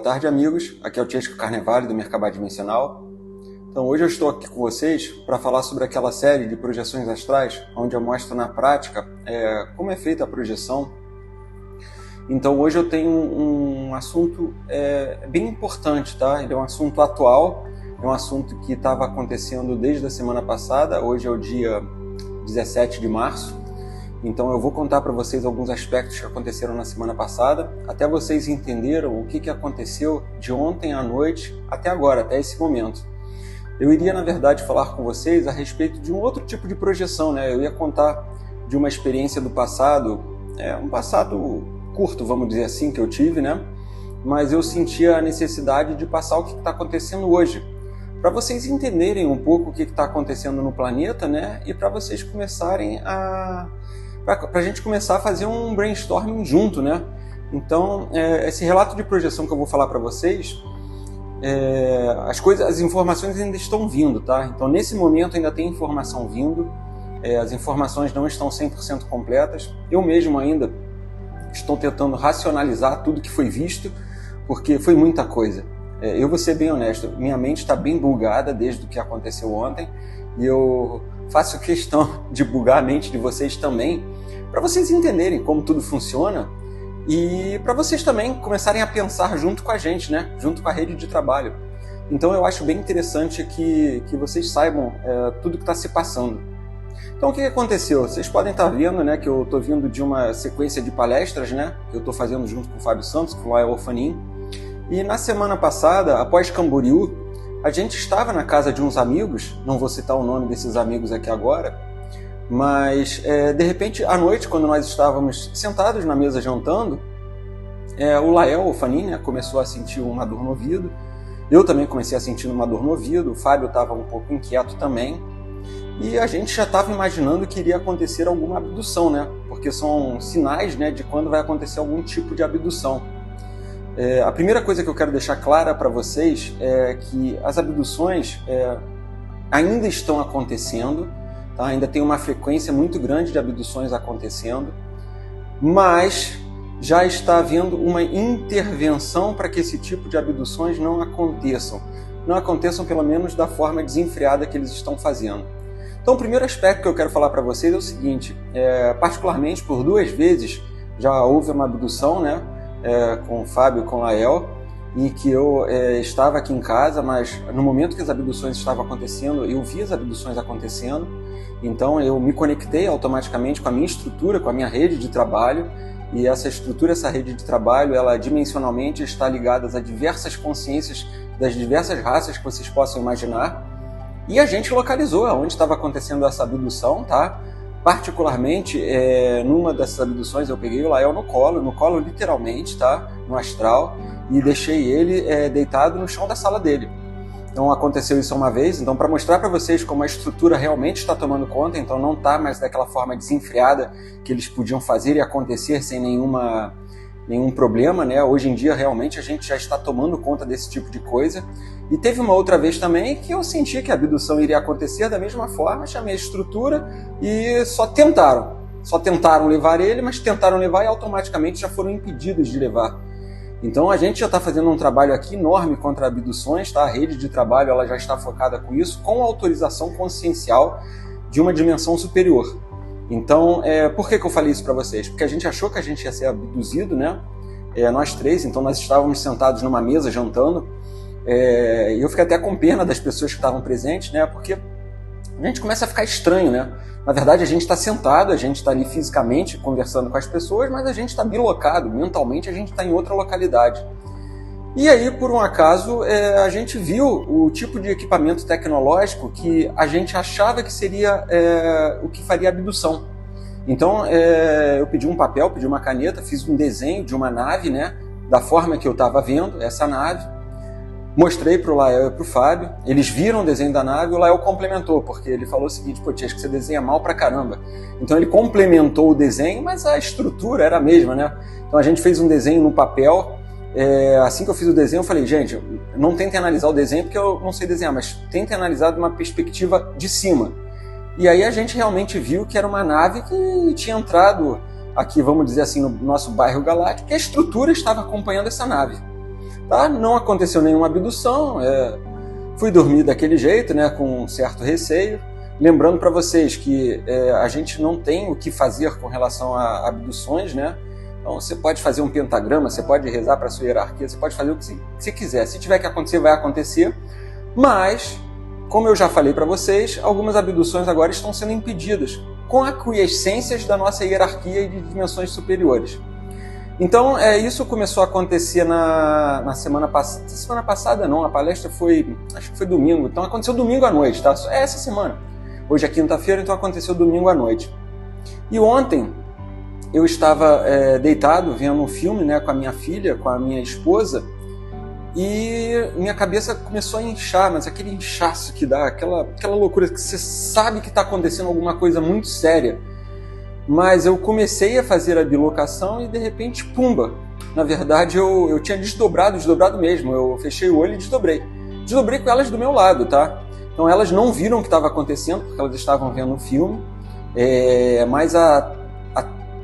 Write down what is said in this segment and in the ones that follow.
tarde, amigos. Aqui é o Chesco Carnevale do Merkabah Dimensional. Então, hoje eu estou aqui com vocês para falar sobre aquela série de projeções astrais, onde eu mostro na prática como é feita a projeção. Então, hoje eu tenho um assunto bem importante, tá? Ele é um assunto atual, é um assunto que estava acontecendo desde a semana passada. Hoje é o dia 17 de março. Então eu vou contar para vocês alguns aspectos que aconteceram na semana passada, até vocês entenderam o que aconteceu de ontem à noite até agora, até esse momento. Eu iria, na verdade, falar com vocês a respeito de um outro tipo de projeção, né? Eu ia contar de uma experiência do passado, um passado curto, vamos dizer assim, que eu tive, né? Mas eu sentia a necessidade de passar o que está acontecendo hoje, para vocês entenderem um pouco o que está acontecendo no planeta, né? E para vocês começarem para a gente começar a fazer um brainstorming junto, né? Então, esse relato de projeção que eu vou falar para vocês, as informações ainda estão vindo, tá? Então, nesse momento ainda tem informação vindo, as informações não estão 100% completas. Eu mesmo ainda estou tentando racionalizar tudo que foi visto, porque foi muita coisa. Eu vou ser bem honesto, minha mente está bem bugada desde o que aconteceu ontem, e eu faço questão de bugar a mente de vocês também, para vocês entenderem como tudo funciona e para vocês também começarem a pensar junto com a gente, né? Junto com a rede de trabalho. Então eu acho bem interessante que vocês saibam tudo que está se passando. Então o que aconteceu? Vocês podem estar vendo, né, que eu estou vindo de uma sequência de palestras, né, que eu estou fazendo junto com o Fábio Santos, com o Lael Fanin. E na semana passada, após Camboriú, a gente estava na casa de uns amigos, não vou citar o nome desses amigos aqui agora, mas de repente, à noite, quando nós estávamos sentados na mesa jantando, o Lael, o Fanin, né, começou a sentir uma dor no ouvido, eu também comecei a sentir uma dor no ouvido, o Fábio estava um pouco inquieto também, e a gente já estava imaginando que iria acontecer alguma abdução, né, porque são sinais, né, de quando vai acontecer algum tipo de abdução. A primeira coisa que eu quero deixar clara para vocês é que as abduções ainda estão acontecendo, tá? Ainda tem uma frequência muito grande de abduções acontecendo, mas já está havendo uma intervenção para que esse tipo de abduções não aconteçam pelo menos da forma desenfreada que eles estão fazendo. Então o primeiro aspecto que eu quero falar para vocês é o seguinte, particularmente por 2 vezes já houve uma abdução, né? Com o Fábio e com o Lael, e que eu estava aqui em casa, mas no momento que as abduções estavam acontecendo, eu vi as abduções acontecendo, então eu me conectei automaticamente com a minha estrutura, com a minha rede de trabalho, e essa estrutura, essa rede de trabalho, ela dimensionalmente está ligada a diversas consciências das diversas raças que vocês possam imaginar, e a gente localizou onde estava acontecendo essa abdução, tá? Particularmente, numa dessas abduções eu peguei o Lael no colo literalmente, tá? No astral, e deixei ele deitado no chão da sala dele. Então aconteceu isso uma vez, então para mostrar para vocês como a estrutura realmente está tomando conta, então não está mais daquela forma desenfreada que eles podiam fazer e acontecer sem nenhum problema, né? Hoje em dia realmente a gente já está tomando conta desse tipo de coisa. E teve uma outra vez também que eu senti que a abdução iria acontecer da mesma forma, chamei a estrutura e só tentaram levar ele, mas tentaram levar e automaticamente já foram impedidos de levar. Então a gente já está fazendo um trabalho aqui enorme contra abduções, tá? A rede de trabalho ela já está focada com isso, com autorização consciencial de uma dimensão superior. Então, por que eu falei isso para vocês? Porque a gente achou que a gente ia ser abduzido, né? Nós 3, então nós estávamos sentados numa mesa jantando, e eu fiquei até com pena das pessoas que estavam presentes, né? Porque a gente começa a ficar estranho, né? Na verdade, a gente está sentado, a gente está ali fisicamente conversando com as pessoas, mas a gente está bilocado, mentalmente a gente está em outra localidade. E aí, por um acaso, a gente viu o tipo de equipamento tecnológico que a gente achava que seria o que faria a abdução. Então, eu pedi um papel, pedi uma caneta, fiz um desenho de uma nave, né, da forma que eu estava vendo essa nave. Mostrei para o Lael e para o Fábio, eles viram o desenho da nave e o Lael complementou, porque ele falou o seguinte, pô, tia, acho que você desenha mal pra caramba. Então ele complementou o desenho, mas a estrutura era a mesma, né? Então a gente fez um desenho no papel. Assim que eu fiz o desenho, eu falei, gente, não tentem analisar o desenho porque eu não sei desenhar, mas tentem analisar de uma perspectiva de cima. E aí a gente realmente viu que era uma nave que tinha entrado aqui, vamos dizer assim, no nosso bairro galáctico, e a estrutura estava acompanhando essa nave. tá? Não aconteceu nenhuma abdução, fui dormir daquele jeito, né, com um certo receio. Lembrando para vocês que a gente não tem o que fazer com relação a abduções, né? Então você pode fazer um pentagrama, você pode rezar para a sua hierarquia, você pode fazer o que você quiser. Se tiver que acontecer, vai acontecer. Mas, como eu já falei para vocês, algumas abduções agora estão sendo impedidas com aquiescências da nossa hierarquia e de dimensões superiores. Então, isso começou a acontecer na semana passada. Semana passada não, a palestra foi, acho que foi domingo. Então aconteceu domingo à noite, tá? É essa semana. Hoje é quinta-feira, então aconteceu domingo à noite. E ontem eu estava deitado vendo um filme, né, com a minha filha, com a minha esposa, e minha cabeça começou a inchar, mas aquele inchaço que dá, aquela loucura que você sabe que está acontecendo alguma coisa muito séria. Mas eu comecei a fazer a bilocação e de repente, pumba! Na verdade eu tinha desdobrado mesmo, eu fechei o olho e desdobrei. Desdobrei com elas do meu lado, tá? Então elas não viram o que estava acontecendo, porque elas estavam vendo um filme, mas há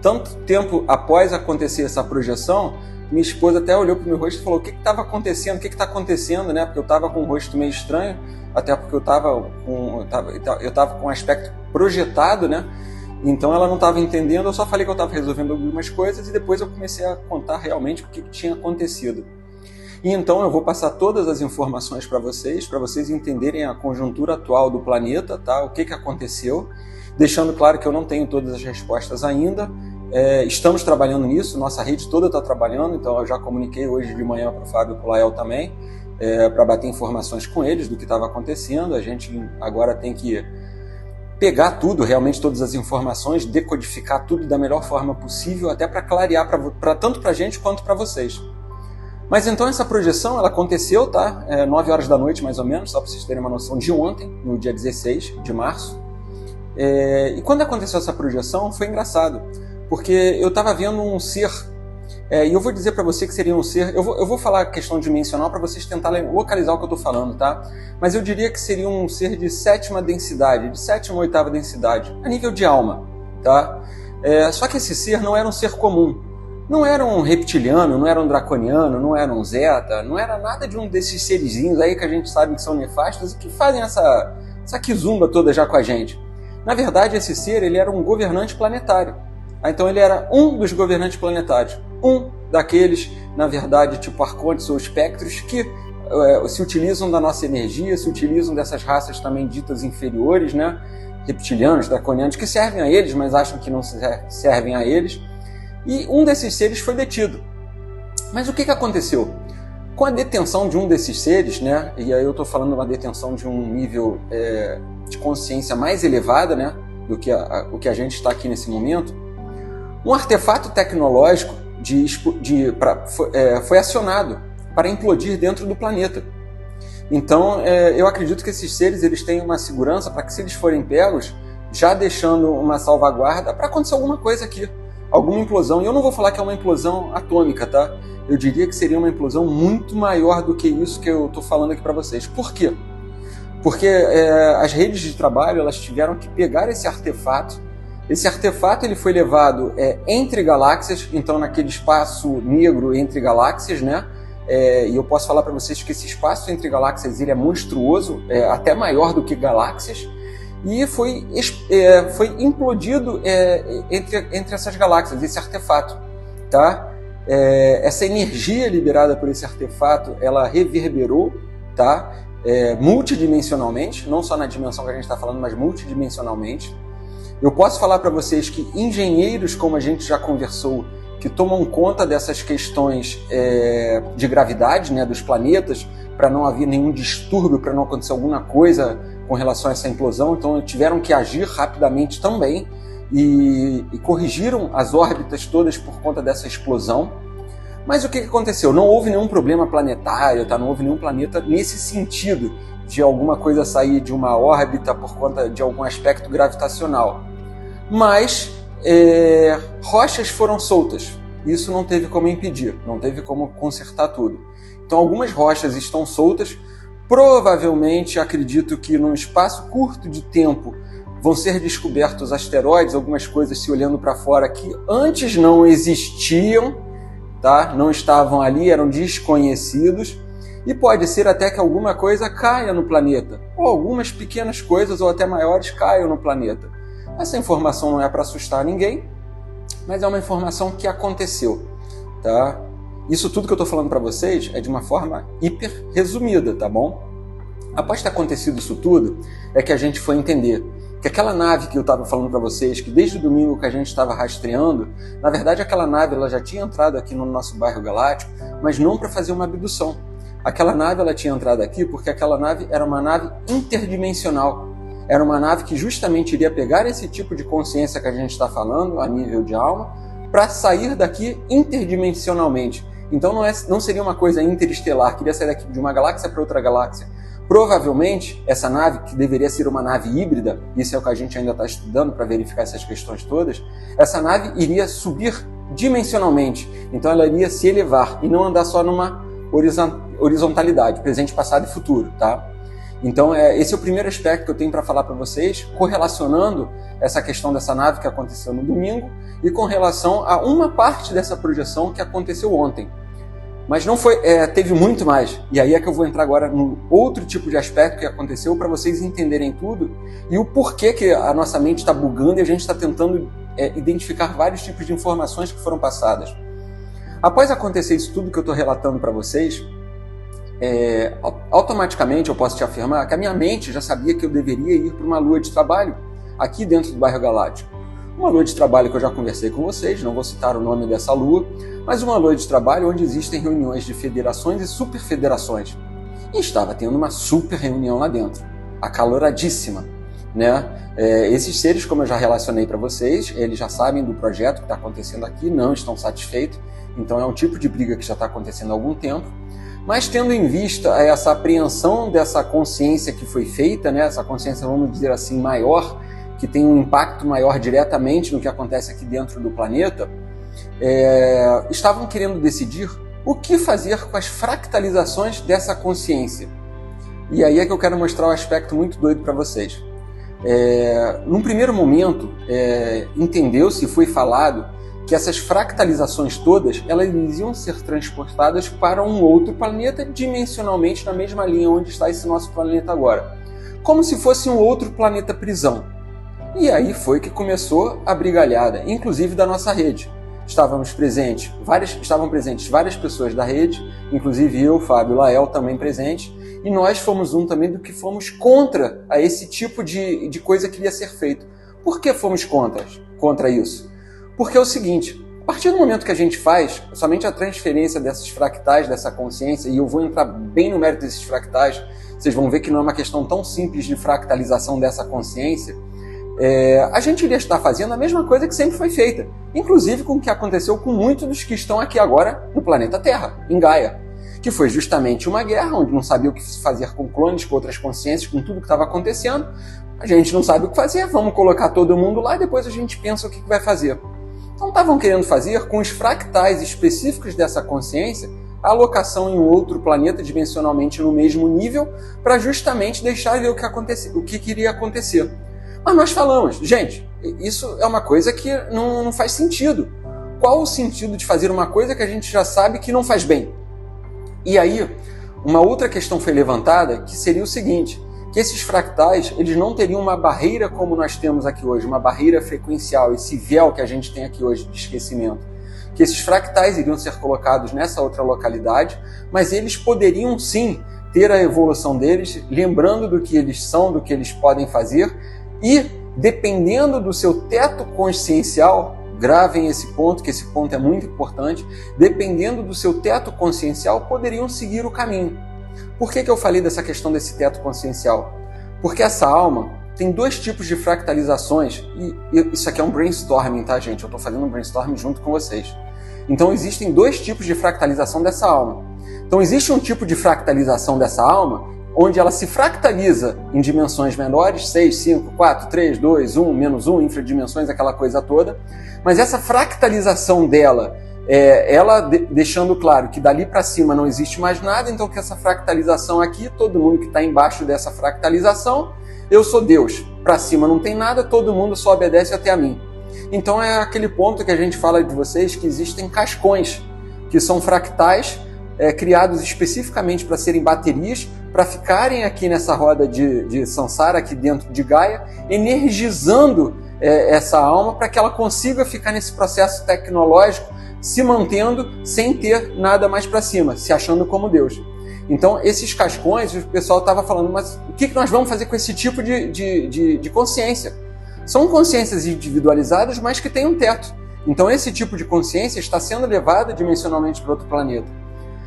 tanto tempo após acontecer essa projeção, minha esposa até olhou para o meu rosto e falou: o que estava acontecendo? O que está acontecendo? Né? Porque eu estava com um rosto meio estranho, até porque eu estava com um aspecto projetado, né? Então ela não estava entendendo, eu só falei que eu estava resolvendo algumas coisas e depois eu comecei a contar realmente o que tinha acontecido. E então eu vou passar todas as informações para vocês entenderem a conjuntura atual do planeta, tá? O que aconteceu, deixando claro que eu não tenho todas as respostas ainda. Estamos trabalhando nisso, nossa rede toda está trabalhando, então eu já comuniquei hoje de manhã para o Fábio e para o Lael também, para bater informações com eles do que estava acontecendo. A gente agora tem que pegar tudo, realmente todas as informações, decodificar tudo da melhor forma possível, até para clarear tanto para a gente quanto para vocês. Mas então essa projeção, ela aconteceu, tá? 9 horas da noite mais ou menos, só para vocês terem uma noção, de ontem, no dia 16 de março. E quando aconteceu essa projeção, foi engraçado, porque eu estava vendo um ser, e eu vou dizer para você que seria um ser, eu vou falar a questão dimensional para vocês tentarem localizar o que eu estou falando, tá? Mas eu diria que seria um ser de 7ª densidade, de 7ª ou 8ª densidade, a nível de alma, tá? Só que esse ser não era um ser comum, não era um reptiliano, não era um draconiano, não era um zeta, não era nada de um desses serizinhos aí que a gente sabe que são nefastos e que fazem essa quizumba toda já com a gente. Na verdade, esse ser, ele era um governante planetário. Então ele era um dos governantes planetários, um daqueles, na verdade, tipo arcontes ou espectros, que se utilizam da nossa energia, se utilizam dessas raças também ditas inferiores, né? Reptilianos, draconianos, que servem a eles, mas acham que não servem a eles. E um desses seres foi detido. Mas o que aconteceu? Com a detenção de um desses seres, né? E aí eu estou falando de uma detenção de um nível de consciência mais elevada, né? Do que o que a gente está aqui nesse momento, um artefato tecnológico foi acionado para implodir dentro do planeta. Então, eu acredito que esses seres eles têm uma segurança para que, se eles forem pegos, já deixando uma salvaguarda para acontecer alguma coisa aqui, alguma implosão. E eu não vou falar que é uma implosão atômica, tá? Eu diria que seria uma implosão muito maior do que isso que eu estou falando aqui para vocês. Por quê? Porque as redes de trabalho elas tiveram que pegar esse artefato. Esse artefato ele foi levado entre galáxias, então naquele espaço negro entre galáxias, né? E eu posso falar para vocês que esse espaço entre galáxias ele é monstruoso, até maior do que galáxias, e foi implodido entre essas galáxias, esse artefato, tá? Essa energia liberada por esse artefato, ela reverberou, tá? Multidimensionalmente, não só na dimensão que a gente está falando, mas multidimensionalmente. Eu posso falar para vocês que engenheiros, como a gente já conversou, que tomam conta dessas questões de gravidade, né, dos planetas, para não haver nenhum distúrbio, para não acontecer alguma coisa com relação a essa implosão, então tiveram que agir rapidamente também e corrigiram as órbitas todas por conta dessa explosão. Mas o que aconteceu? Não houve nenhum problema planetário, tá? Não houve nenhum planeta nesse sentido, de alguma coisa sair de uma órbita por conta de algum aspecto gravitacional. Mas rochas foram soltas. Isso não teve como impedir, não teve como consertar tudo. Então algumas rochas estão soltas. Provavelmente, acredito que num espaço curto de tempo vão ser descobertos asteroides, algumas coisas se olhando para fora que antes não existiam, tá? Não estavam ali, eram desconhecidos, e pode ser até que alguma coisa caia no planeta, ou algumas pequenas coisas ou até maiores caiam no planeta. Essa informação não é para assustar ninguém, mas é uma informação que aconteceu, tá? Isso tudo que eu estou falando para vocês é de uma forma hiper resumida, tá bom? Após ter acontecido isso tudo, é que a gente foi entender que aquela nave que eu estava falando para vocês, que desde o domingo que a gente estava rastreando, na verdade aquela nave ela já tinha entrado aqui no nosso bairro galáctico, mas não para fazer uma abdução. Aquela nave ela tinha entrado aqui porque aquela nave era uma nave interdimensional. Era uma nave que justamente iria pegar esse tipo de consciência que a gente está falando, a nível de alma, para sair daqui interdimensionalmente. Então não seria uma coisa interestelar, queria sair daqui de uma galáxia para outra galáxia. Provavelmente, essa nave, que deveria ser uma nave híbrida, isso é o que a gente ainda está estudando para verificar essas questões todas, essa nave iria subir dimensionalmente. Então ela iria se elevar e não andar só numa horizontalidade, presente, passado e futuro, tá? Então esse é o primeiro aspecto que eu tenho para falar para vocês, correlacionando essa questão dessa nave que aconteceu no domingo e com relação a uma parte dessa projeção que aconteceu ontem. Mas não foi, teve muito mais. E aí é que eu vou entrar agora no outro tipo de aspecto que aconteceu para vocês entenderem tudo e o porquê que a nossa mente está bugando e a gente está tentando identificar vários tipos de informações que foram passadas. Após acontecer isso tudo que eu estou relatando para vocês, automaticamente eu posso te afirmar que a minha mente já sabia que eu deveria ir para uma lua de trabalho aqui dentro do bairro Galáctico. Uma lua de trabalho que eu já conversei com vocês, não vou citar o nome dessa lua, mas uma lua de trabalho onde existem reuniões de federações e superfederações. E estava tendo uma super reunião lá dentro, acaloradíssima, né? Esses seres, como eu já relacionei para vocês, eles já sabem do projeto que está acontecendo aqui, não estão satisfeitos, então é um tipo de briga que já está acontecendo há algum tempo, mas tendo em vista essa apreensão dessa consciência que foi feita, né? Essa consciência, vamos dizer assim, maior, que tem um impacto maior diretamente no que acontece aqui dentro do planeta, estavam querendo decidir o que fazer com as fractalizações dessa consciência. E aí é que eu quero mostrar um aspecto muito doido para vocês. Num primeiro momento, entendeu-se e foi falado que essas fractalizações todas elas iam ser transportadas para um outro planeta dimensionalmente na mesma linha onde está esse nosso planeta agora. Como se fosse um outro planeta prisão. E aí foi que começou a brigalhada, inclusive da nossa rede. Estavam presentes várias pessoas da rede, inclusive eu, Fábio, Lael também presentes, e nós fomos um também do que fomos contra a esse tipo de coisa que ia ser feito. Por que fomos contra isso? Porque é o seguinte, a partir do momento que a gente faz somente a transferência dessas fractais, dessa consciência, e eu vou entrar bem no mérito desses fractais, vocês vão ver que não é uma questão tão simples de fractalização dessa consciência, a gente iria estar fazendo a mesma coisa que sempre foi feita, inclusive com o que aconteceu com muitos dos que estão aqui agora no planeta Terra, em Gaia, que foi justamente uma guerra onde não sabia o que fazer com clones, com outras consciências, com tudo que estava acontecendo. A gente não sabe o que fazer, vamos colocar todo mundo lá e depois a gente pensa o que vai fazer. Então estavam querendo fazer com os fractais específicos dessa consciência a alocação em um outro planeta dimensionalmente no mesmo nível para justamente deixar ver o que iria acontecer. Mas nós falamos, gente, isso é uma coisa que não faz sentido. Qual o sentido de fazer uma coisa que a gente já sabe que não faz bem? E aí, uma outra questão foi levantada, que seria o seguinte, que esses fractais, eles não teriam uma barreira como nós temos aqui hoje, uma barreira frequencial, esse véu que a gente tem aqui hoje de esquecimento. Que esses fractais iriam ser colocados nessa outra localidade, mas eles poderiam sim ter a evolução deles, lembrando do que eles são, do que eles podem fazer, e dependendo do seu teto consciencial, gravem esse ponto, que esse ponto é muito importante, dependendo do seu teto consciencial, poderiam seguir o caminho. Por que eu falei dessa questão desse teto consciencial? Porque essa alma tem dois tipos de fractalizações, e isso aqui é um brainstorming, tá, gente? Eu estou fazendo um brainstorming junto com vocês. Então existem dois tipos de fractalização dessa alma. Então existe um tipo de fractalização dessa alma onde ela se fractaliza em dimensões menores, 6, 5, 4, 3, 2, 1, menos 1, infradimensões, aquela coisa toda. Mas essa fractalização dela, ela deixando claro que dali para cima não existe mais nada, então que essa fractalização aqui, todo mundo que está embaixo dessa fractalização, eu sou Deus. Para cima não tem nada, todo mundo só obedece até a mim. Então é aquele ponto que a gente fala de vocês que existem cascões. que são fractais criados especificamente para serem baterias, para ficarem aqui nessa roda de Sansara, aqui dentro de Gaia, energizando essa alma para que ela consiga ficar nesse processo tecnológico, se mantendo sem ter nada mais para cima, se achando como Deus. Então, esses cascões, o pessoal estava falando, mas o que nós vamos fazer com esse tipo de consciência? São consciências individualizadas, mas que têm um teto. Então, esse tipo de consciência está sendo levada dimensionalmente para outro planeta.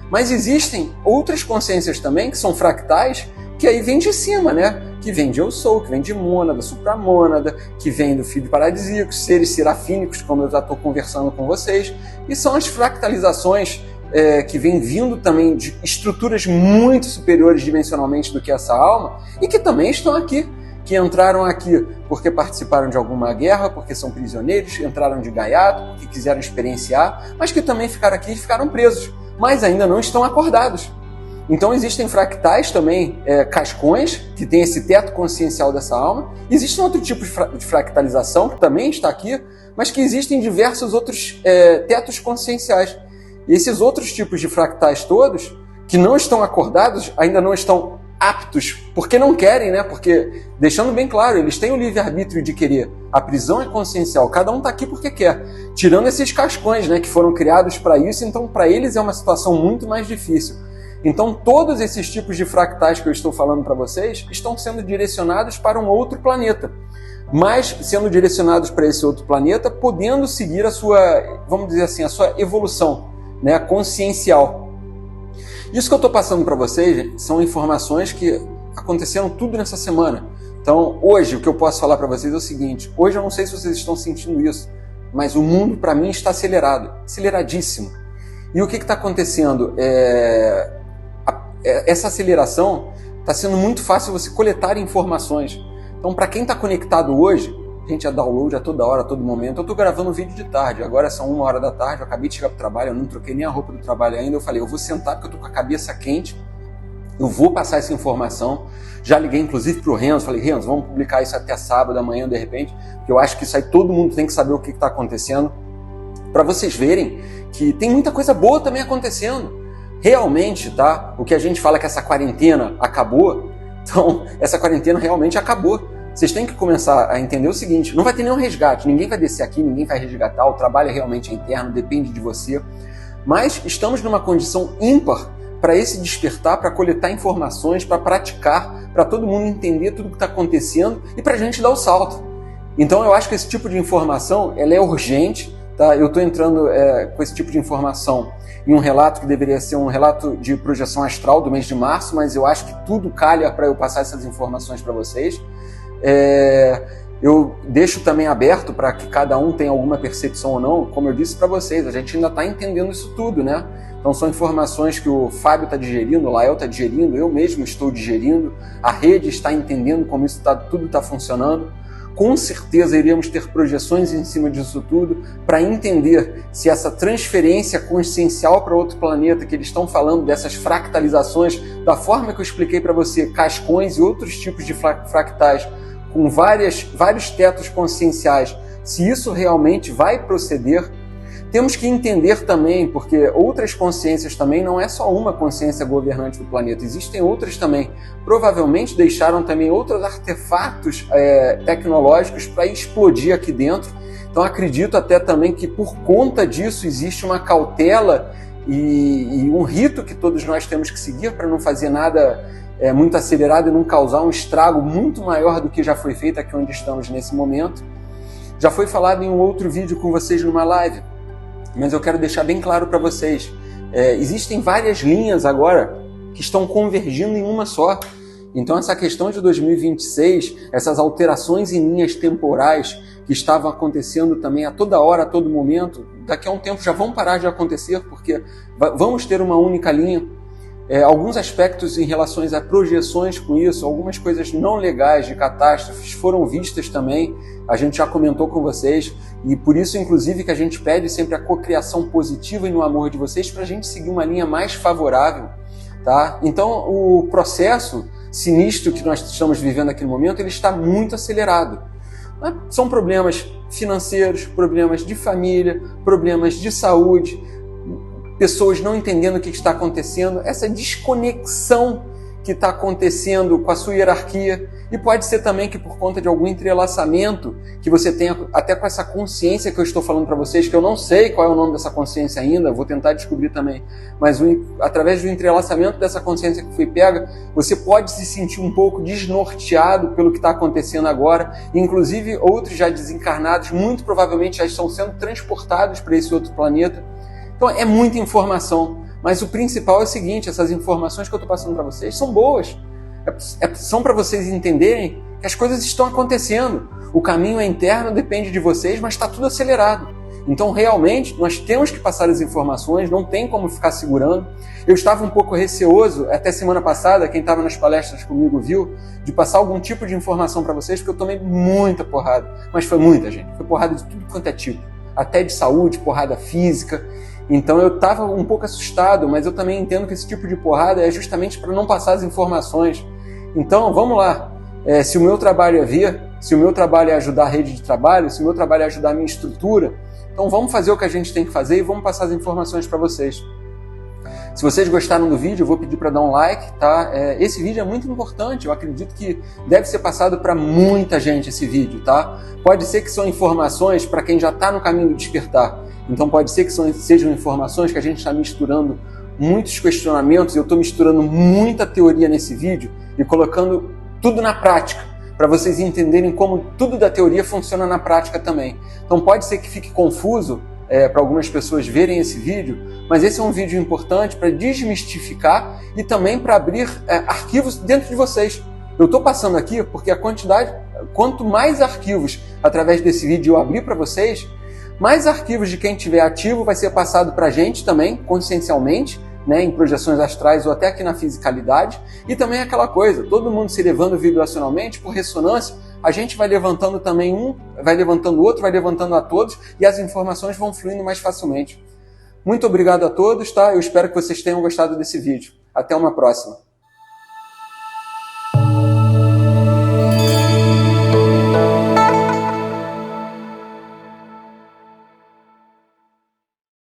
Mas existem outras consciências também, que são fractais, que aí vem de cima, né? Que vem de Eu Sou, que vem de mônada, supramônada, que vem do filho paradisíaco, seres serafínicos, como eu já estou conversando com vocês, e são as fractalizações que vem vindo também de estruturas muito superiores dimensionalmente do que essa alma, e que também estão aqui, que entraram aqui porque participaram de alguma guerra, porque são prisioneiros, entraram de gaiato, porque quiseram experienciar, mas que também ficaram aqui e ficaram presos, mas ainda não estão acordados. Então existem fractais também, cascões, que tem esse teto consciencial dessa alma. Existem outro tipo de fractalização, que também está aqui, mas que existem diversos outros tetos conscienciais. E esses outros tipos de fractais todos, que não estão acordados, ainda não estão aptos, porque não querem, né? Porque, deixando bem claro, eles têm o livre-arbítrio de querer. A prisão é consciencial, cada um está aqui porque quer. Tirando esses cascões, né, que foram criados para isso, então para eles é uma situação muito mais difícil. Então todos esses tipos de fractais que eu estou falando para vocês estão sendo direcionados para um outro planeta. Mas sendo direcionados para esse outro planeta, podendo seguir a sua, vamos dizer assim, a sua evolução, né, consciencial. Isso que eu estou passando para vocês são informações que aconteceram tudo nessa semana. Então, hoje, o que eu posso falar para vocês é o seguinte: hoje eu não sei se vocês estão sentindo isso, mas o mundo, para mim, está acelerado, aceleradíssimo. E o que está acontecendo? Essa aceleração está sendo muito fácil você coletar informações. Então, para quem está conectado hoje, gente, é download a toda hora, a todo momento. Eu estou gravando um vídeo de tarde, agora são 1h da tarde, eu acabei de chegar para o trabalho, eu não troquei nem a roupa do trabalho ainda. Eu falei, eu vou sentar porque eu estou com a cabeça quente, eu vou passar essa informação. Já liguei inclusive para o Renzo, falei, Renzo, vamos publicar isso até sábado, amanhã, de repente, porque eu acho que isso aí todo mundo tem que saber o que está acontecendo, para vocês verem que tem muita coisa boa também acontecendo. Realmente, tá? O que a gente fala que essa quarentena acabou, então essa quarentena realmente acabou. Vocês têm que começar a entender o seguinte: não vai ter nenhum resgate, ninguém vai descer aqui, ninguém vai resgatar, o trabalho realmente é interno, depende de você. Mas estamos numa condição ímpar para esse despertar, para coletar informações, para praticar, para todo mundo entender tudo o que está acontecendo e para a gente dar o salto. Então eu acho que esse tipo de informação ela é urgente, tá? Eu estou entrando com esse tipo de informação em um relato que deveria ser um relato de projeção astral do mês de março, mas eu acho que tudo calha para eu passar essas informações para vocês. Eu deixo também aberto para que cada um tenha alguma percepção ou não. Como eu disse para vocês, a gente ainda está entendendo isso tudo, né? Então são informações que o Fábio está digerindo, o Lael está digerindo, eu mesmo estou digerindo, a rede está entendendo como isso tudo está funcionando. Com certeza iremos ter projeções em cima disso tudo para entender se essa transferência consciencial para outro planeta que eles estão falando, dessas fractalizações, da forma que eu expliquei para você, cascões e outros tipos de fractais, com vários tetos conscienciais, se isso realmente vai proceder. Temos que entender também, porque outras consciências também, não é só uma consciência governante do planeta, existem outras também. Provavelmente deixaram também outros artefatos tecnológicos para explodir aqui dentro. Então acredito até também que por conta disso existe uma cautela e um rito que todos nós temos que seguir para não fazer nada muito acelerado e não causar um estrago muito maior do que já foi feito aqui onde estamos nesse momento. Já foi falado em um outro vídeo com vocês numa live, mas eu quero deixar bem claro para vocês. Existem várias linhas agora que estão convergindo em uma só. Então essa questão de 2026, essas alterações em linhas temporais que estavam acontecendo também a toda hora, a todo momento, daqui a um tempo já vão parar de acontecer, porque vamos ter uma única linha. Alguns aspectos em relação a projeções com isso, algumas coisas não legais de catástrofes foram vistas também, a gente já comentou com vocês, e por isso inclusive que a gente pede sempre a cocriação positiva e no amor de vocês para a gente seguir uma linha mais favorável, tá? Então o processo sinistro que nós estamos vivendo aqui no momento, ele está muito acelerado. São problemas financeiros, problemas de família, problemas de saúde, pessoas não entendendo o que está acontecendo, essa desconexão que está acontecendo com a sua hierarquia, e pode ser também que por conta de algum entrelaçamento que você tenha, até com essa consciência que eu estou falando para vocês, que eu não sei qual é o nome dessa consciência ainda, vou tentar descobrir também, mas através do entrelaçamento dessa consciência que foi pega, você pode se sentir um pouco desnorteado pelo que está acontecendo agora, inclusive outros já desencarnados, muito provavelmente já estão sendo transportados para esse outro planeta. Então é muita informação. Mas o principal é o seguinte, essas informações que eu estou passando para vocês são boas. São para vocês entenderem que as coisas estão acontecendo. O caminho é interno, depende de vocês, mas está tudo acelerado. Então, realmente, nós temos que passar as informações, não tem como ficar segurando. Eu estava um pouco receoso, até semana passada, quem estava nas palestras comigo viu, de passar algum tipo de informação para vocês, porque eu tomei muita porrada. Mas foi muita, gente. Foi porrada de tudo quanto é tipo. Até de saúde, porrada física. Então eu estava um pouco assustado, mas eu também entendo que esse tipo de porrada é justamente para não passar as informações. Então, vamos lá. Se o meu trabalho é vir, se o meu trabalho é ajudar a rede de trabalho, se o meu trabalho é ajudar a minha estrutura, então vamos fazer o que a gente tem que fazer e vamos passar as informações para vocês. Se vocês gostaram do vídeo, eu vou pedir para dar um like, tá? Esse vídeo é muito importante, eu acredito que deve ser passado para muita gente esse vídeo, tá? Pode ser que são informações para quem já está no caminho do despertar. Então pode ser que sejam informações que a gente está misturando muitos questionamentos, eu estou misturando muita teoria nesse vídeo e colocando tudo na prática, para vocês entenderem como tudo da teoria funciona na prática também. Então pode ser que fique confuso para algumas pessoas verem esse vídeo, mas esse é um vídeo importante para desmistificar e também para abrir arquivos dentro de vocês. Eu estou passando aqui porque a quantidade, quanto mais arquivos através desse vídeo eu abrir para vocês, mais arquivos de quem estiver ativo vai ser passado para a gente também, consciencialmente, né, em projeções astrais ou até aqui na fisicalidade. E também aquela coisa, todo mundo se elevando vibracionalmente, por ressonância, a gente vai levantando também vai levantando o outro, vai levantando a todos e as informações vão fluindo mais facilmente. Muito obrigado a todos, tá? Eu espero que vocês tenham gostado desse vídeo. Até uma próxima.